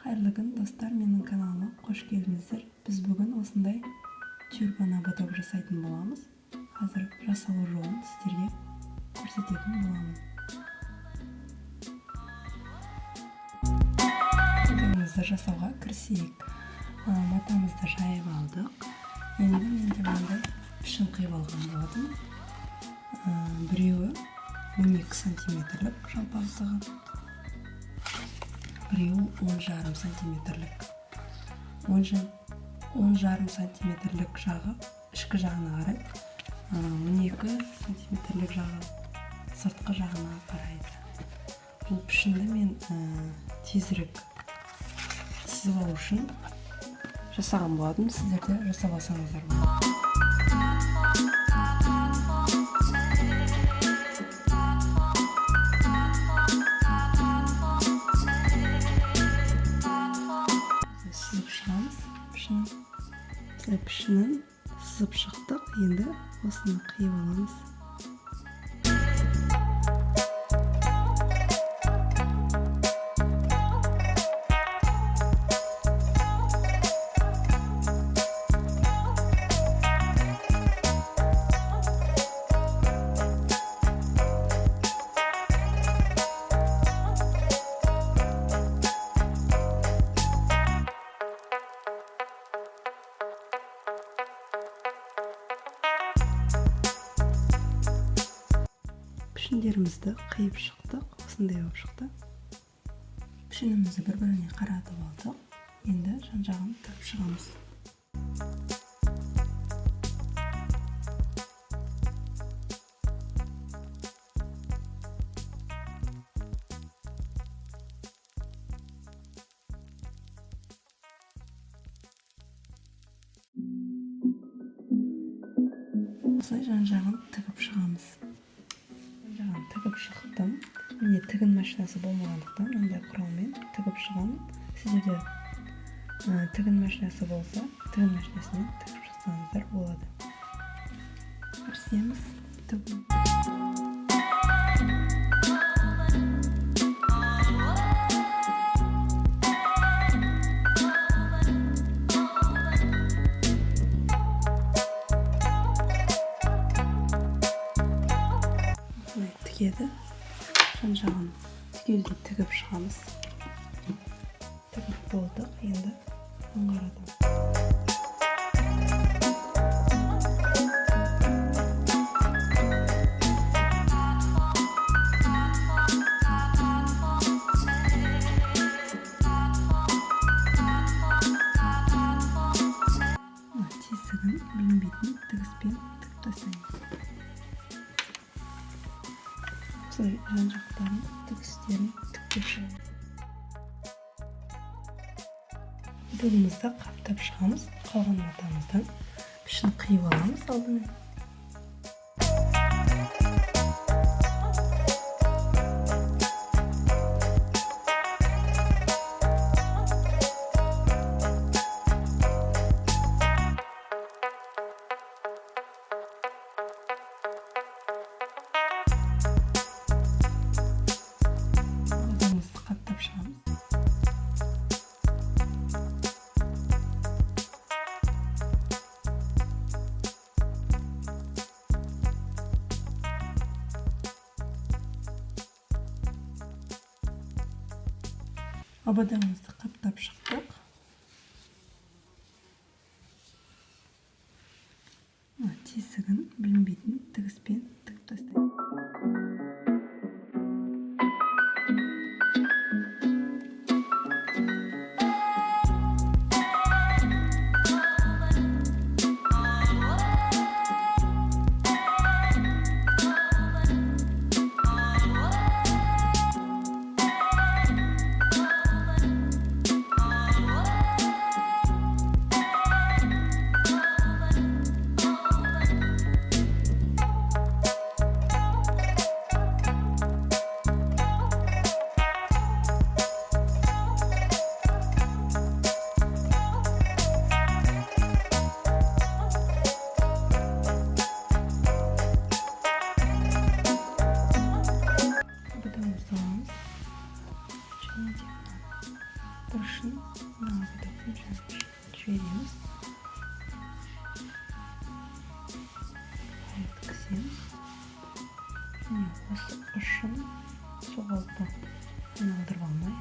Қайырлы күн достар, менің каналыма қош келдіңіздер. Біз бүгін осындай тюрбан ободок жасайтын боламыз. Қазір жасалу жолын сіздерге көрсететін боламын. Ободогымызды жасауға кірісейік. Матамызды жайып алдық. Енді мен мынандай пішін қиып алған болатым. Біреуі 12 сантиметрлік жалпақтығы. Біреуі 10,5 сантиметрлік. 10,5 сантиметрлік жағы ішкі жағына қарай, 12 сантиметрлік жағы сыртқы жағына қарайды. Бұл пішінді мен тезірек сызып алу үшін жасаған болатым. Сіздер де жасап алсаңыздар болады. Пішінін сызып шықтық. Енді осыны қиып аламыз. Пішіндерімізді қиып шықтық. Осындай болып шықты. Пішінімізді бір-біріне қаратып алдық. Енді жан-жағын тігіп шығамыз. Осылай жан-жағын тігіп шығамыз. Тігіп шықтым. Міне тігін машинасы болмағандықтан мынандай құралмен тігіп шығамын. Сіздерде тігін машинасы болса, тігін машинасымен тігіп шықсаңыздар болады. Кірісеміз. Тігеді. Жан-жағын түгелдей тігіп шығамыз. Тігіп болдық. Енді аңғарадым. Тесігін білінбейтін тігіспен тігіп тастаймыз. Жан-жақтарын тігістерін тіктеп шығамыз. Бүгімізді қаптап шығамыз. Қалған матамыздан пішін қиып аламыз алдымен. Ободогымызды қаптап шықтық. Тесігін білінбейтін тігіспен тігіп тастаймыз. үшін мына ободокпен жібереміз. Өткіземіз. Және осы ұшын соғалды айналдырып алмай.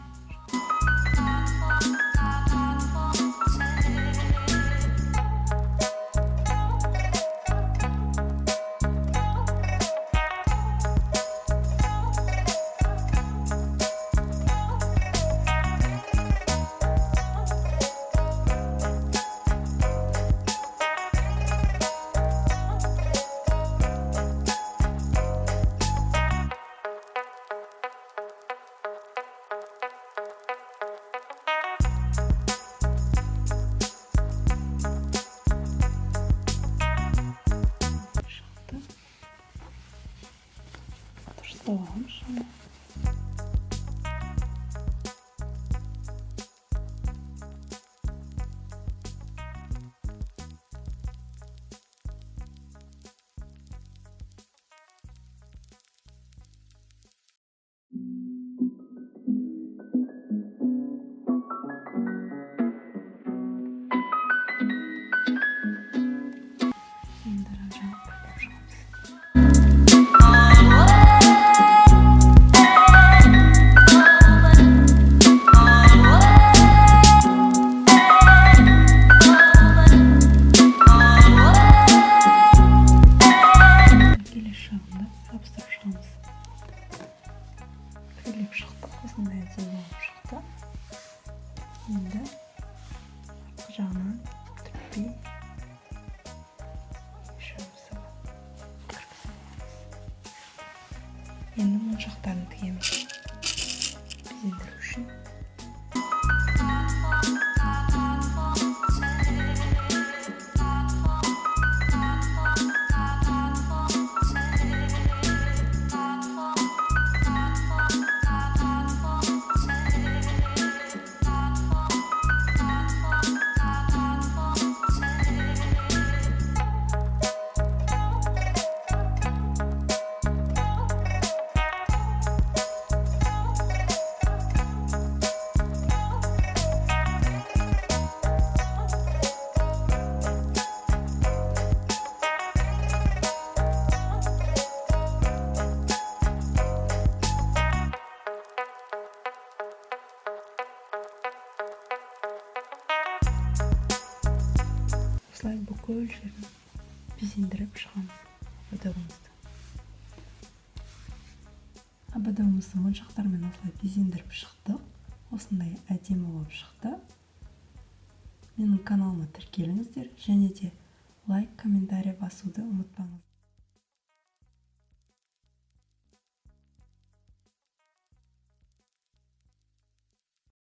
Дұрыстауамыз оны. Енді жағып шығамыз. Күйлеп шықтық, осындай әдемі болып шықты. Енді артқы жағынан түртпей шамсы кіргіземіз. Енді моншақтарын тігеміз. Безендіру үшін. Осылай бүкіл жерін безендіріп шығамыз ободогымызды. Ободогымызды моншақтармен осылай безендіріп шықтық. Осындай әдемі болып шықты. Менің каналыма тіркеліңіздер және де лайк, комментарий басуды ұмытпаңыз.